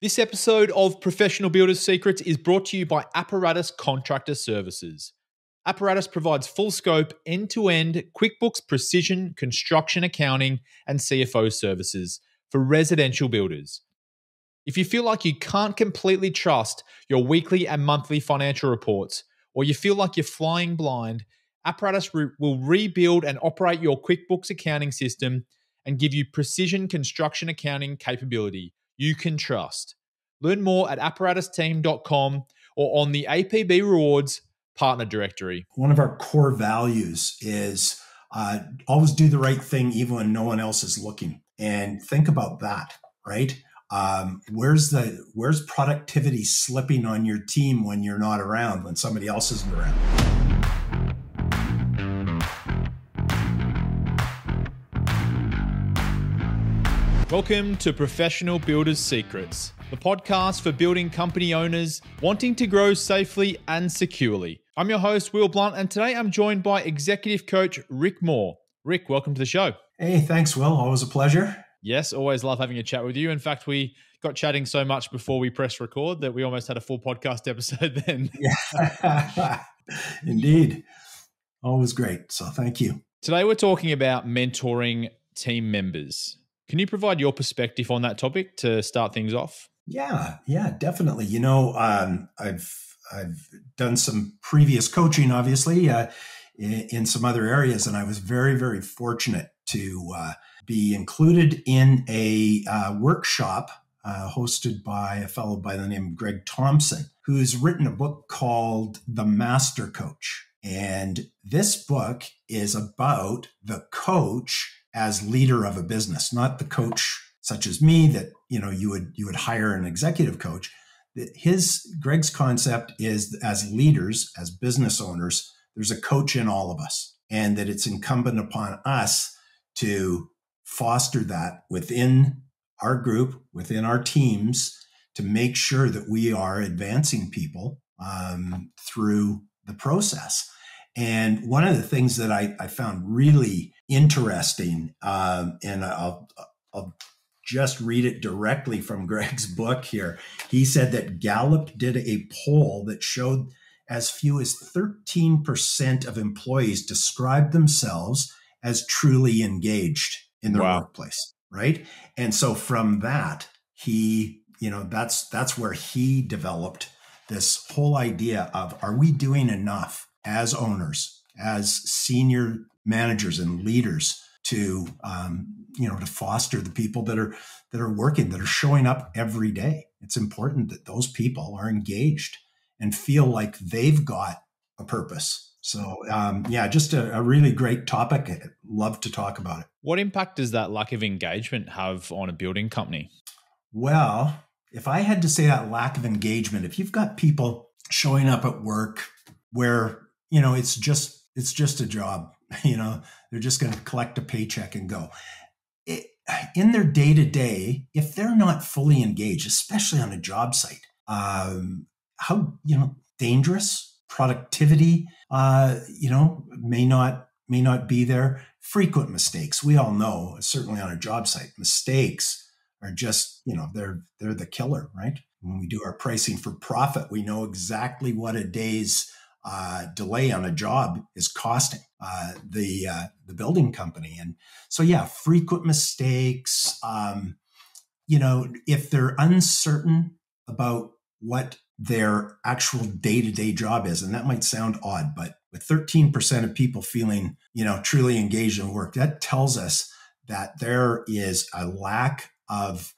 This episode of Professional Builders Secrets is brought to you by Apparatus Contractor Services. Apparatus provides full scope, end-to-end QuickBooks precision construction accounting and CFO services for residential builders. If you feel like you can't completely trust your weekly and monthly financial reports, or you feel like you're flying blind, Apparatus will rebuild and operate your QuickBooks accounting system and give you precision construction accounting capability you can trust. Learn more at apparatusteam.com or on the APB Rewards partner directory. One of our core values is always do the right thing even when no one else is looking. And think about that, right? Where's productivity slipping on your team when you're not around, when somebody else isn't around? Welcome to Professional Builders Secrets, the podcast for building company owners wanting to grow safely and securely. I'm your host, Will Blunt, and today I'm joined by executive coach Rick Moore. Rick, welcome to the show. Hey, thanks, Will. Always a pleasure. Yes, always love having a chat with you. In fact, we got chatting so much before we pressed record that we almost had a full podcast episode then. Yeah, indeed. Always great. So thank you. Today we're talking about mentoring team members. Can you provide your perspective on that topic to start things off? Yeah, definitely. You know, I've done some previous coaching, obviously, in some other areas, and I was very, very fortunate to be included in a workshop hosted by a fellow by the name of Greg Thompson, who's written a book called The Master Coach. And this book is about the coach as leader of a business, not the coach such as me that, you would hire an executive coach. Greg's concept is as leaders, as business owners, there's a coach in all of us, and that it's incumbent upon us to foster that within our group, within our teams, to make sure that we are advancing people through the process. And one of the things that I found really interesting, and I'll just read it directly from Greg's book here. He said that Gallup did a poll that showed as few as 13% of employees described themselves as truly engaged in their workplace, right? And so from that, that's where he developed this whole idea of, are we doing enough as owners, as senior managers and leaders to foster the people that are working, that are showing up every day. It's important that those people are engaged and feel like they've got a purpose. So just a really great topic. I'd love to talk about it. What impact does that lack of engagement have on a building company? Well, if I had to say that lack of engagement, if you've got people showing up at work where, it's just a job, they're just going to collect a paycheck and go. In their day-to-day, if they're not fully engaged, especially on a job site, how dangerous productivity may not be there. Frequent mistakes, we all know, certainly on a job site, mistakes are just they're the killer, right? When we do our pricing for profit, we know exactly what a day's delay on a job is costing the building company. And so, frequent mistakes, if they're uncertain about what their actual day-to-day job is, and that might sound odd, but with 13% of people feeling, truly engaged in work, that tells us that there is a lack of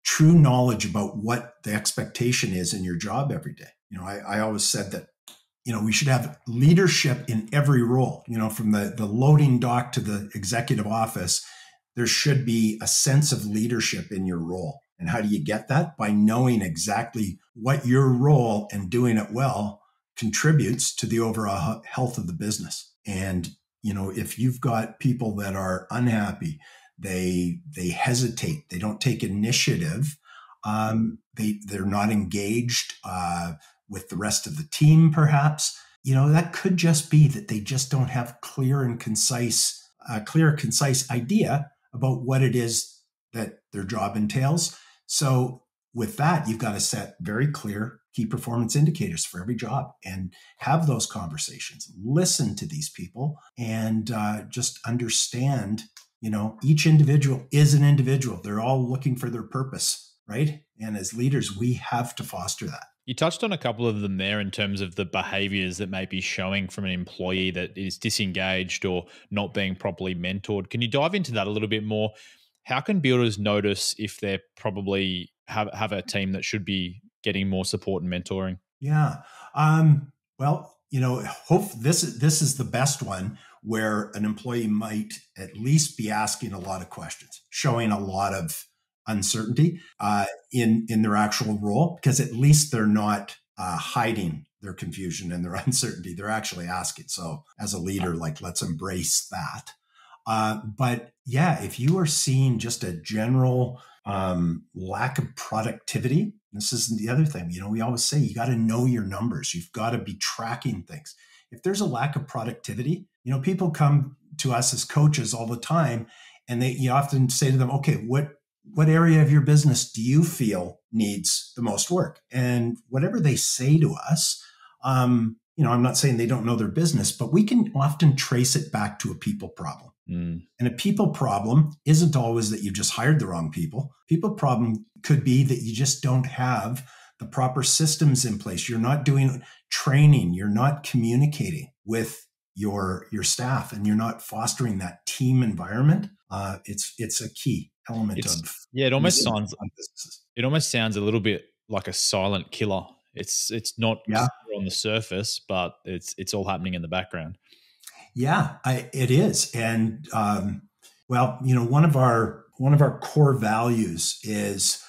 true knowledge about what the expectation is in your job every day. I always said that, we should have leadership in every role, from the loading dock to the executive office. There should be a sense of leadership in your role. And how do you get that? By knowing exactly what your role and doing it well contributes to the overall health of the business. And, if you've got people that are unhappy, they hesitate, they don't take initiative, they're not engaged with the rest of the team, perhaps, that could just be that they just don't have clear and concise idea about what it is that their job entails. So with that, you've got to set very clear key performance indicators for every job and have those conversations, listen to these people, and just understand, each individual is an individual. They're all looking for their purpose, right? And as leaders, we have to foster that. You touched on a couple of them there in terms of the behaviors that may be showing from an employee that is disengaged or not being properly mentored. Can you dive into that a little bit more? How can builders notice if they're probably have a team that should be getting more support and mentoring? Yeah. Well, hope this is the best one where an employee might at least be asking a lot of questions, showing a lot of uncertainty in their actual role, because at least they're not hiding their confusion and their uncertainty. They're actually asking. So as a leader, let's embrace that. But yeah, if you are seeing just a general lack of productivity, this is the other thing. We always say you got to know your numbers. You've got to be tracking things. If there's a lack of productivity, people come to us as coaches all the time, and you often say to them, okay, what area of your business do you feel needs the most work? And whatever they say to us, I'm not saying they don't know their business, but we can often trace it back to a people problem. And a people problem isn't always that you just hired the wrong people. People problem could be that you just don't have the proper systems in place. You're not doing training. You're not communicating with your staff, and you're not fostering that team environment. It's a key element of it almost sounds a little bit like a silent killer. It's not on the surface, but it's all happening in the background. Yeah, it is. And, one of our core values is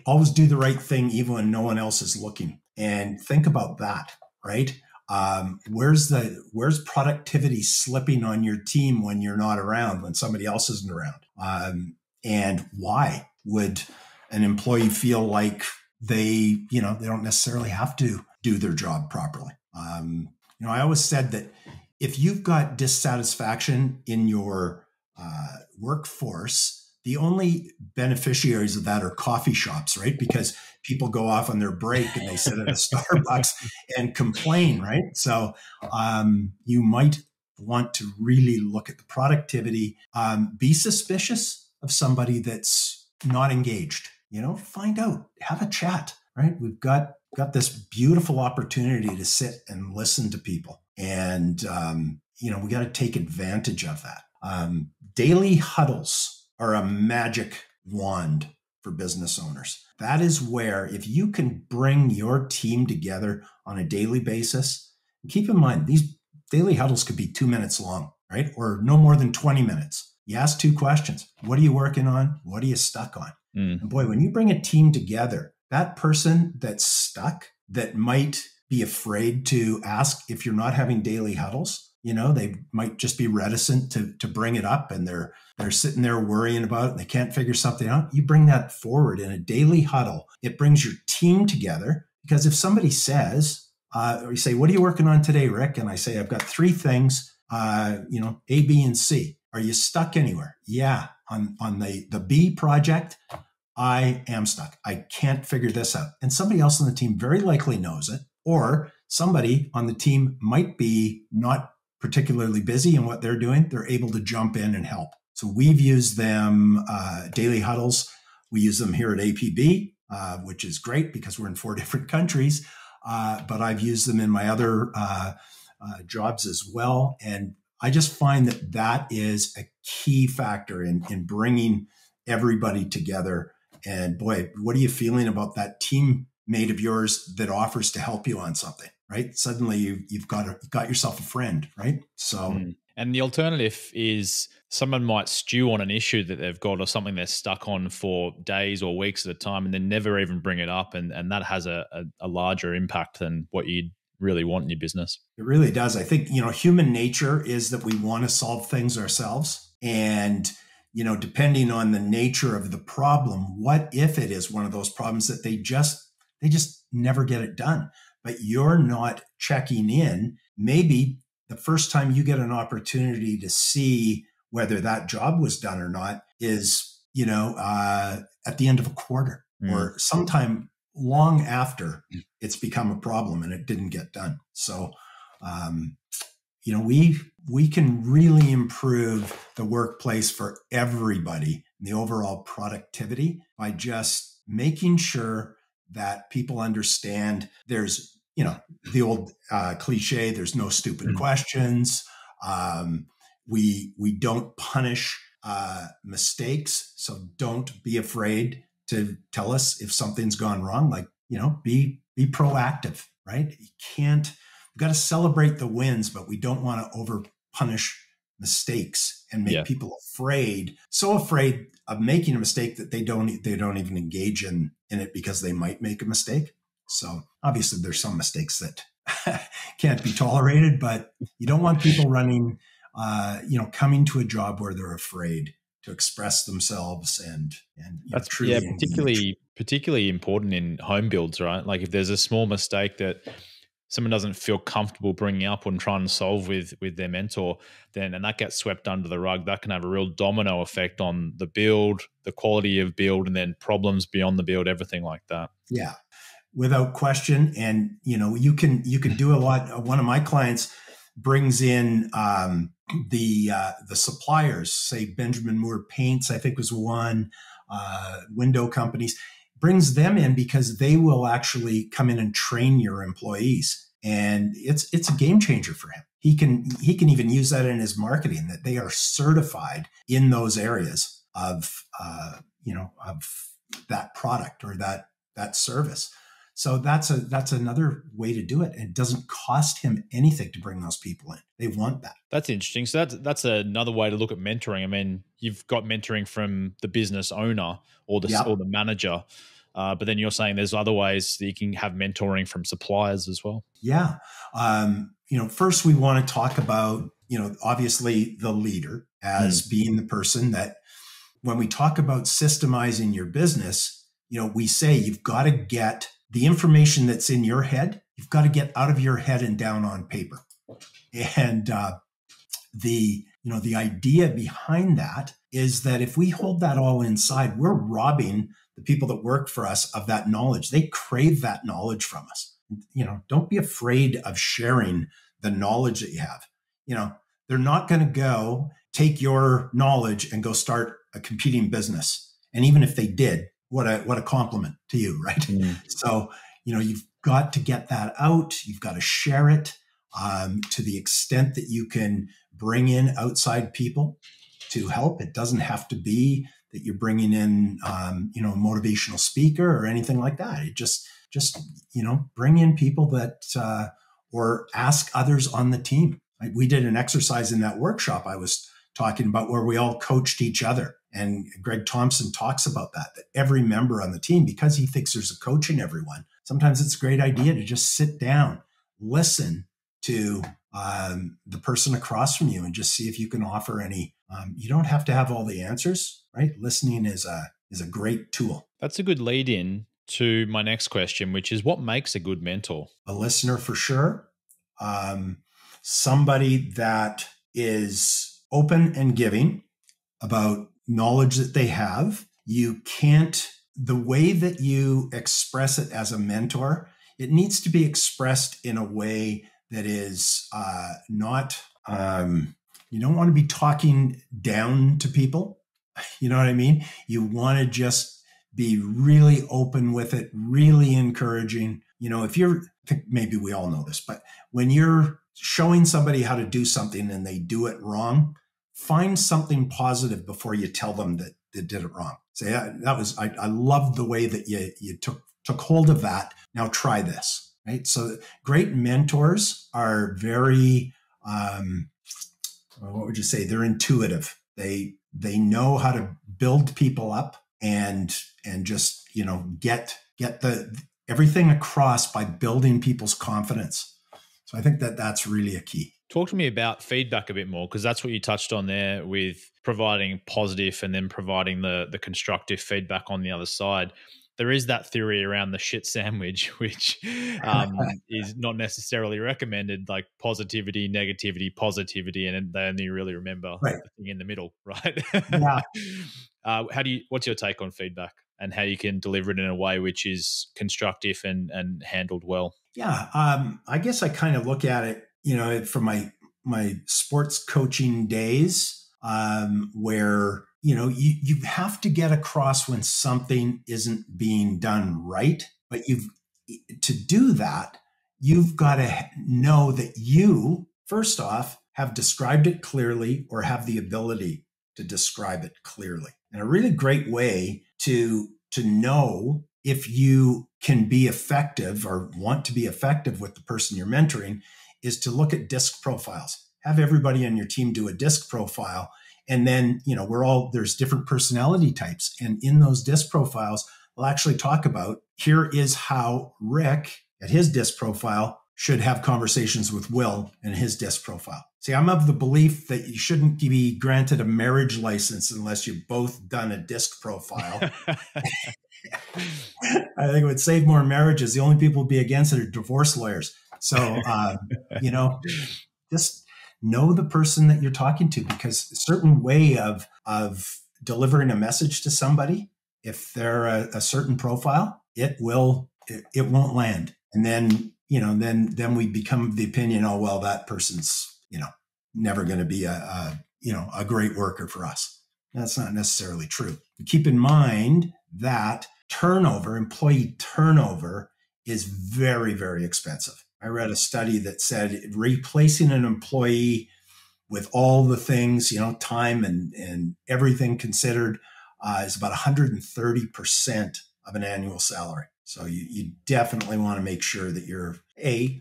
always do the right thing, even when no one else is looking. And think about that, right? Where's productivity slipping on your team when you're not around, when somebody else isn't around? And why would an employee feel like they don't necessarily have to do their job properly? I always said that if you've got dissatisfaction in your workforce, the only beneficiaries of that are coffee shops, right? Because people go off on their break and they sit at a Starbucks and complain, right? So you might want to really look at the productivity. Be suspicious of somebody that's not engaged. Find out, have a chat, right? We've got this beautiful opportunity to sit and listen to people. And, we got to take advantage of that. Daily huddles are a magic wand for business owners. That is where, if you can bring your team together on a daily basis, keep in mind, these daily huddles could be 2 minutes long, right? Or no more than 20 minutes. You ask 2 questions. What are you working on? What are you stuck on? And boy, when you bring a team together, that person that's stuck, that might be afraid to ask if you're not having daily huddles, they might just be reticent to bring it up, and they're sitting there worrying about it and they can't figure something out. You bring that forward in a daily huddle. It brings your team together, because if somebody says, or you say, what are you working on today, Rick? And I say, I've got 3 things, A, B, and C. Are you stuck anywhere? Yeah. On the B project, I am stuck. I can't figure this out. And somebody else on the team very likely knows it, or somebody on the team might be not particularly busy in what they're doing. They're able to jump in and help. So we've used them, daily huddles. We use them here at APB, which is great because we're in 4 different countries. But I've used them in my other jobs as well. And I just find that is a key factor in bringing everybody together. And boy, what are you feeling about that teammate of yours that offers to help you on something, right? Suddenly you've got yourself a friend, right? So. And the alternative is someone might stew on an issue that they've got or something they're stuck on for days or weeks at a time, and then never even bring it up. And that has a larger impact than what you'd really want in your business. It really does. I think, human nature is that we want to solve things ourselves. And, depending on the nature of the problem, what if it is one of those problems that they just never get it done, but you're not checking in. Maybe the first time you get an opportunity to see whether that job was done or not is, at the end of a quarter, Mm. or sometime long after it's become a problem and it didn't get done. So, um, we can really improve the workplace for everybody, the overall productivity, by just making sure that people understand there's, the old cliche, there's no stupid Mm. questions. Um, we don't punish mistakes, so don't be afraid to tell us if something's gone wrong. Like, be proactive, right? You can't. We've got to celebrate the wins, but we don't want to over punish mistakes and make Yeah, people afraid, so afraid of making a mistake that they don't even engage in it because they might make a mistake. So obviously there's some mistakes that can't be tolerated, but you don't want people coming to a job where they're afraid to express themselves and that's truly engage. particularly important in home builds, right? Like if there's a small mistake that someone doesn't feel comfortable bringing up and trying to solve with their mentor, then and that gets swept under the rug, that can have a real domino effect on the build, the quality of build, and then problems beyond the build, everything like that. Yeah, without question. And you can do a lot. One of my clients brings in the suppliers, say Benjamin Moore Paints, I think was one, window companies, brings them in because they will actually come in and train your employees, and it's a game changer for him. He can even use that in his marketing, that they are certified in those areas of that product or that service. So that's another way to do it. And it doesn't cost him anything to bring those people in. They want that. That's interesting. So that's another way to look at mentoring. I mean, you've got mentoring from the business owner or Yep. the manager, but then you're saying there's other ways that you can have mentoring from suppliers as well. Yeah. First we want to talk about, obviously the leader as Mm. being the person that, when we talk about systemizing your business, we say you've got to get the information that's in your head, you've got to get out of your head and down on paper. And the idea behind that is that if we hold that all inside, we're robbing the people that work for us of that knowledge. They crave that knowledge from us. Don't be afraid of sharing the knowledge that you have. They're not going to go take your knowledge and go start a competing business. And even if they did, what a compliment to you, right? Mm. So, you've got to get that out. You've got to share it to the extent that you can bring in outside people to help. It doesn't have to be that you're bringing in, a motivational speaker or anything like that. It just bring in people that, or ask others on the team. We did an exercise in that workshop I was talking about where we all coached each other. And Greg Thompson talks about that every member on the team, because he thinks there's a coach in everyone, sometimes it's a great idea to just sit down, listen to the person across from you, and just see if you can offer any. You don't have to have all the answers, right? Listening is a great tool. That's a good lead in to my next question, which is what makes a good mentor? A listener for sure. Somebody that is open and giving about knowledge that they have. The way that you express it as a mentor, it needs to be expressed in a way that is not, you don't want to be talking down to people. You know what I mean? You want to just be really open with it, really encouraging. I think maybe we all know this, but when you're showing somebody how to do something and they do it wrong, find something positive before you tell them that they did it wrong. Say, I loved the way that you took hold of that. Now try this, right? So great mentors are very, what would you say? They're intuitive. They know how to build people up and just, get everything across by building people's confidence. So I think that that's really a key. Talk to me about feedback a bit more, because that's what you touched on there with providing positive and then providing the constructive feedback on the other side. There is that theory around the shit sandwich, which is not necessarily recommended, like positivity, negativity, positivity, and they only really remember Right. the thing in the middle, right? Yeah. What's your take on feedback? and how you can deliver it in a way which is constructive and handled well. Yeah, I guess I kind of look at it, from my sports coaching days, where you have to get across when something isn't being done right, but to do that, you've got to know that you first off have described it clearly or have the ability to describe it clearly. And a really great way to know if you can be effective or want to be effective with the person you're mentoring is to look at disc profiles. Have everybody on your team do a disc profile. And then, there's different personality types. And in those disc profiles, we'll actually talk about here is how Rick at his disc profile should have conversations with Will and his disc profile. See, I'm of the belief that you shouldn't be granted a marriage license unless you've both done a disc profile. I think it would save more marriages. The only people who'd be against it are divorce lawyers. So, just know the person that you're talking to, because a certain way of delivering a message to somebody, if they're a certain profile, it won't land. And then, then we become of the opinion, oh, well, that person's, never going to be a great worker for us. That's not necessarily true. Keep in mind that employee turnover is very, very expensive. I read a study that said replacing an employee with all the things, time and everything considered, is about 130% of an annual salary. So you definitely want to make sure that you're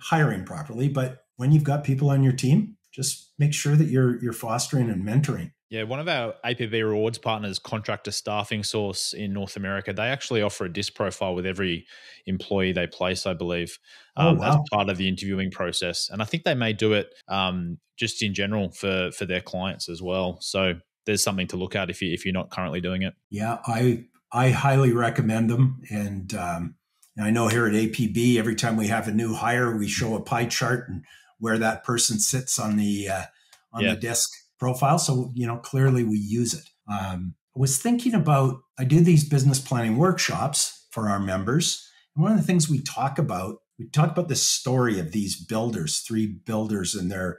hiring properly, but when you've got people on your team, just make sure that you're fostering and mentoring. Yeah, one of our APV rewards partners, Contractor Staffing Source in North America, they actually offer a disc profile with every employee they place, I believe, as part of the interviewing process. And I think they may do it just in general for their clients as well. So there's something to look at if you're not currently doing it. Yeah, I highly recommend them. And I know here at APB, every time we have a new hire, we show a pie chart and where that person sits on the disc profile. So, clearly we use it. I was thinking about, I do these business planning workshops for our members. And one of the things we talk about the story of these builders, 3 builders, and they're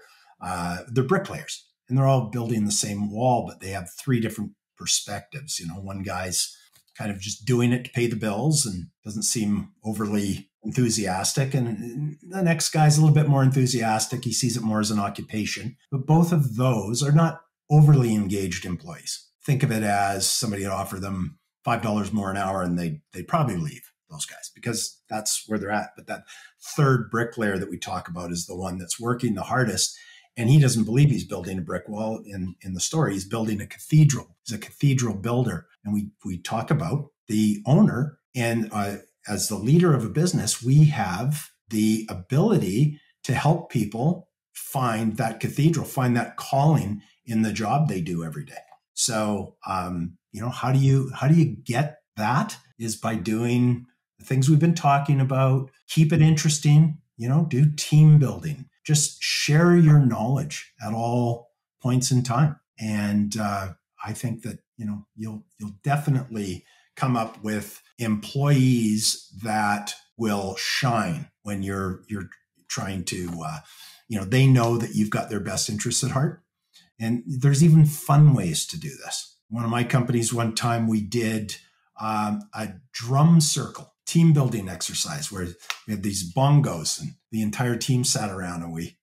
bricklayers, and they're all building the same wall, but they have 3 different perspectives. One guy's kind of just doing it to pay the bills and doesn't seem overly enthusiastic. And the next guy's a little bit more enthusiastic. He sees it more as an occupation. But both of those are not overly engaged employees. Think of it as somebody would offer them $5 more an hour and they'd probably leave, those guys, because that's where they're at. But that third bricklayer that we talk about is the one that's working the hardest. And he doesn't believe he's building a brick wall in the story. He's building a cathedral. He's a cathedral builder. And we talk about the owner. And as the leader of a business, we have the ability to help people find that cathedral, find that calling in the job they do every day. So, how do you get that is by doing the things we've been talking about. Keep it interesting, do team building. Just share your knowledge at all points in time. And I think that, you'll definitely come up with employees that will shine when you're trying to, they know that you've got their best interests at heart. And there's even fun ways to do this. One of my companies, one time we did a drum circle team building exercise where we had these bongos and the entire team sat around and we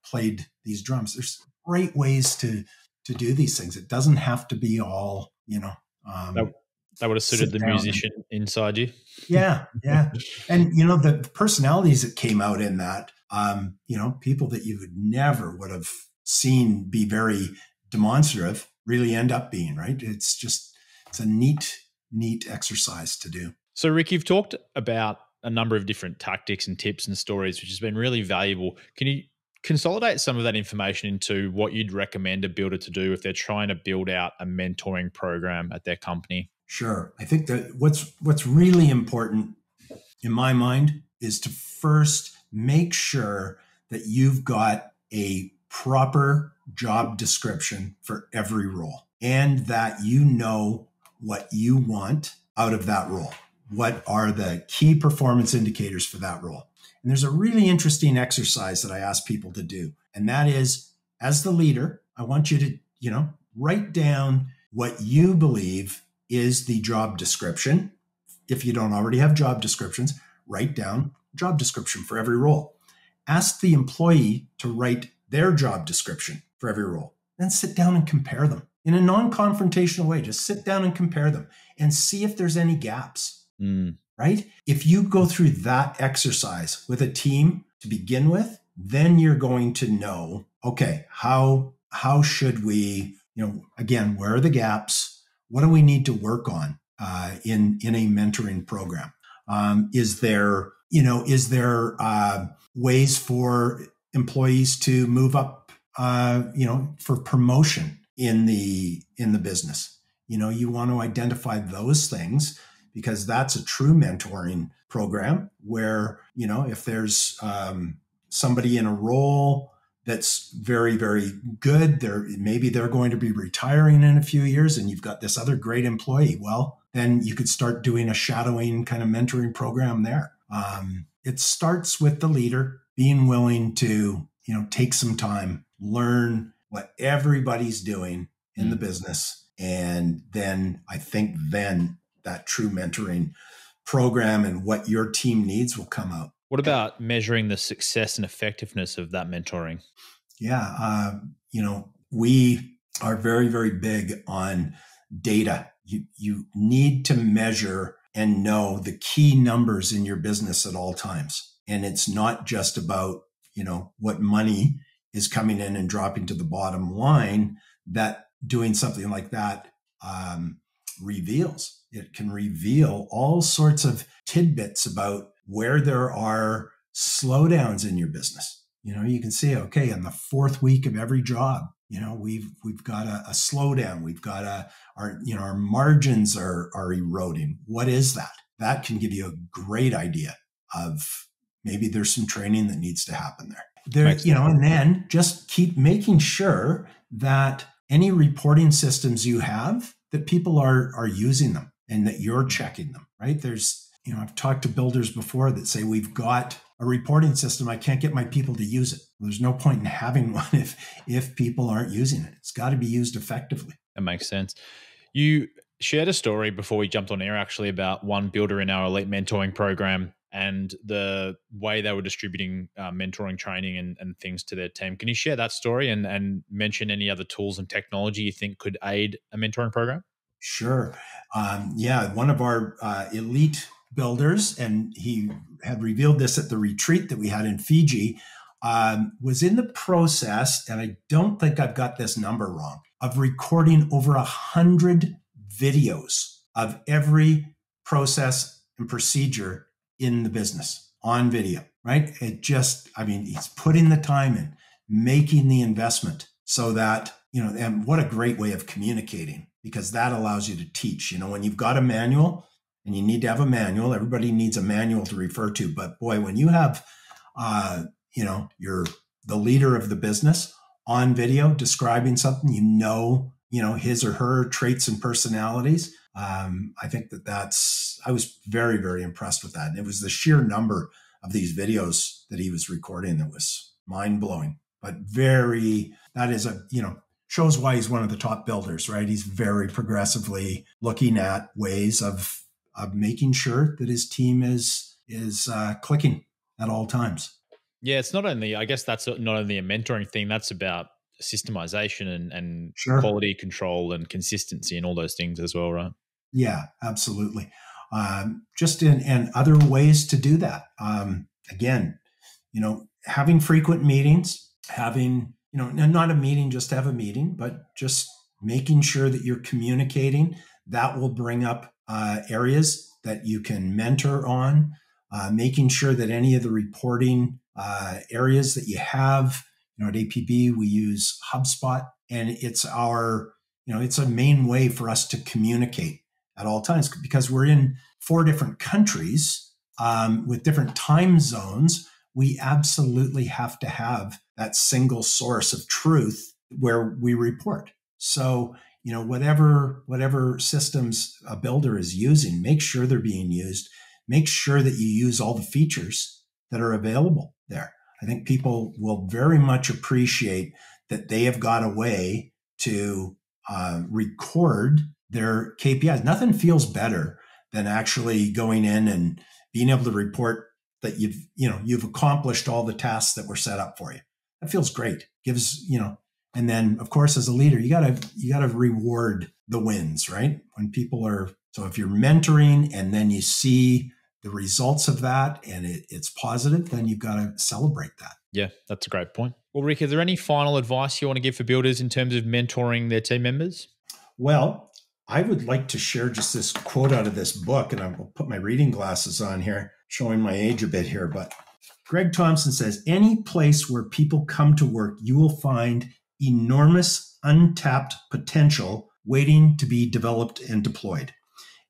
played these drums. There's great ways to do these things. It doesn't have to be all, that would have suited the musician inside you. Yeah. And, the personalities that came out in that, people that you would have seen be very demonstrative really end up being, right? It's a neat exercise to do. So, Rick, you've talked about a number of different tactics and tips and stories, which has been really valuable. Can you consolidate some of that information into what you'd recommend a builder to do if they're trying to build out a mentoring program at their company? Sure. I think that what's really important in my mind is to first make sure that you've got a proper job description for every role and that you know what you want out of that role? What are the key performance indicators for that role? And there's a really interesting exercise that I ask people to do. And that is, as the leader, I want you to, write down what you believe is the job description. If you don't already have job descriptions, write down job description for every role. Ask the employee to write their job description for every role. Then sit down and compare them in a non-confrontational way. Just sit down and compare them and see if there's any gaps, right? If you go through that exercise with a team to begin with, then you're going to know, okay, how should we, again, where are the gaps? What do we need to work on in a mentoring program? Is there ways for employees to move up, for promotion in the business? You want to identify those things, because that's a true mentoring program where, if there's somebody in a role that's very, very good, maybe they're going to be retiring in a few years, and you've got this other great employee. Well, then you could start doing a shadowing kind of mentoring program there. It starts with the leader being willing to, take some time, learn what everybody's doing in the business. And then I think that true mentoring program and what your team needs will come out. What about measuring the success and effectiveness of that mentoring? Yeah. We are very, very big on data. You need to measure and know the key numbers in your business at all times. And it's not just about, what money is coming in and dropping to the bottom line. That doing something like that reveals. It can reveal all sorts of tidbits about where there are slowdowns in your business. You can see, okay, in the fourth week of every job, we've got a slowdown. We've got our margins are eroding. What is that? That can give you a great idea of maybe there's some training that needs to happen there. And then just keep making sure that any reporting systems you have, that people are using them and that you're checking them, right? I've talked to builders before that say, we've got a reporting system. I can't get my people to use it. There's no point in having one if people aren't using it. It's got to be used effectively. That makes sense. You shared a story before we jumped on air, actually, about one builder in our elite mentoring program and the way they were distributing mentoring training and things to their team. Can you share that story and mention any other tools and technology you think could aid a mentoring program? Sure. One of our elite builders, and he had revealed this at the retreat that we had in Fiji, was in the process, and I don't think I've got this number wrong, of recording over 100 videos of every process and procedure in the business on video, right? He's putting the time in, making the investment so that, and what a great way of communicating, because that allows you to teach. When you've got a manual, and you need to have a manual, everybody needs a manual to refer to. But boy, when you have, you're the leader of the business on video describing something, his or her traits and personalities. I think I was very, very impressed with that. And it was the sheer number of these videos that he was recording that was mind blowing, but shows why he's one of the top builders, right? He's very progressively looking at ways of making sure that his team is clicking at all times. Yeah, it's not only, I guess that's not only a mentoring thing, that's about systemization and Sure. Quality control and consistency and all those things as well, right? Yeah, absolutely. Just in other ways to do that. Again, having frequent meetings, having, not a meeting just to have a meeting, but just making sure that you're communicating. That will bring up areas that you can mentor on, making sure that any of the reporting areas that you have, at APB, we use HubSpot, and it's it's a main way for us to communicate at all times, because we're in 4 different countries with different time zones. We absolutely have to have that single source of truth where we report. So, whatever systems a builder is using, make sure they're being used. Make sure that you use all the features that are available there. I think people will very much appreciate that they have got a way to record their KPIs. Nothing feels better than actually going in and being able to report that you've accomplished all the tasks that were set up for you. That feels great. And then of course, as a leader, you gotta reward the wins, right? When people so if you're mentoring and then you see the results of that and it's positive, then you've got to celebrate that. Yeah, that's a great point. Well, Rick, is there any final advice you want to give for builders in terms of mentoring their team members? Well, I would like to share just this quote out of this book, and I will put my reading glasses on here, showing my age a bit here. But Greg Thompson says, any place where people come to work, you will find enormous untapped potential waiting to be developed and deployed.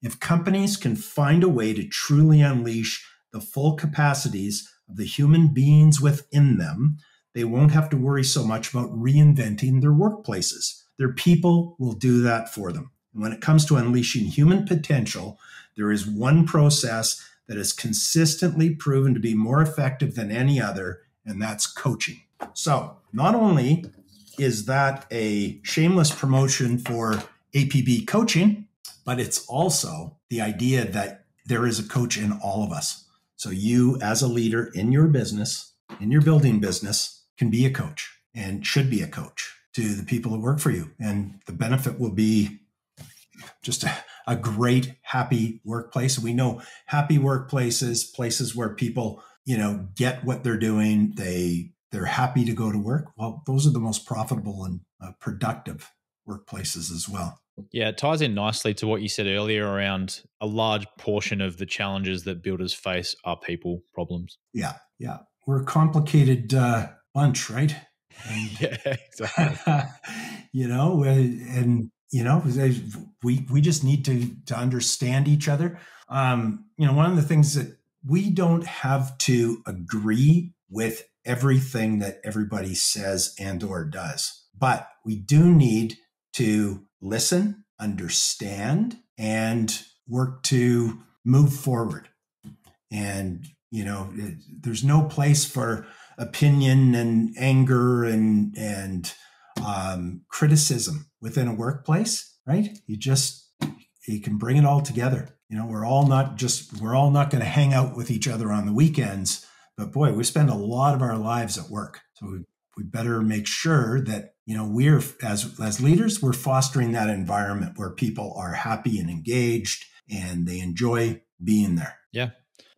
If companies can find a way to truly unleash the full capacities of the human beings within them, they won't have to worry so much about reinventing their workplaces. Their people will do that for them. And when it comes to unleashing human potential, there is one process that is consistently proven to be more effective than any other, and that's coaching. So not only is that a shameless promotion for APB coaching, but it's also the idea that there is a coach in all of us. So you, as a leader in your business, in your building business, can be a coach and should be a coach to the people that work for you. And the benefit will be just a great, happy workplace. We know happy workplaces, places where people, get what they're doing. They're happy to go to work. Well, those are the most profitable and productive workplaces as well. Yeah, it ties in nicely to what you said earlier around a large portion of the challenges that builders face are people problems. Yeah. We're a complicated bunch, right? And, yeah, exactly. We just need to understand each other. One of the things that we don't have to agree with everything that everybody says and or does, but we do need to listen, understand, and work to move forward. And, there's no place for opinion and anger and criticism within a workplace, right? You can bring it all together. We're all not going to hang out with each other on the weekends, but boy, we spend a lot of our lives at work. So we better make sure that, we're as leaders, we're fostering that environment where people are happy and engaged and they enjoy being there. Yeah.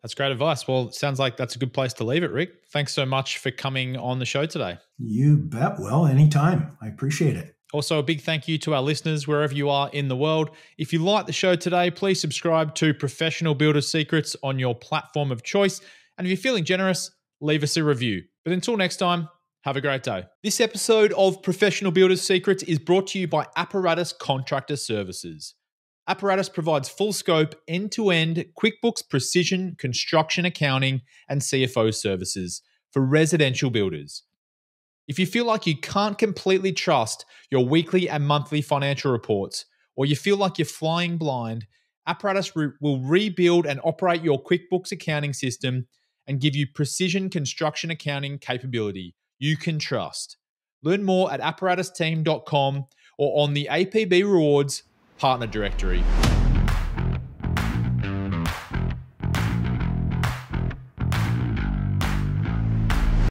That's great advice. Well, it sounds like that's a good place to leave it, Rick. Thanks so much for coming on the show today. You bet. Well, anytime. I appreciate it. Also, a big thank you to our listeners wherever you are in the world. If you like the show today, please subscribe to Professional Builder Secrets on your platform of choice. And if you're feeling generous, leave us a review. But until next time, have a great day. This episode of Professional Builder Secrets is brought to you by Apparatus Contractor Services. Apparatus provides full scope, end-to-end QuickBooks Precision construction accounting and CFO services for residential builders. If you feel like you can't completely trust your weekly and monthly financial reports, or you feel like you're flying blind, Apparatus will rebuild and operate your QuickBooks accounting system and give you precision construction accounting capability you can trust. Learn more at apparatusteam.com or on the APB Rewards Partner Directory.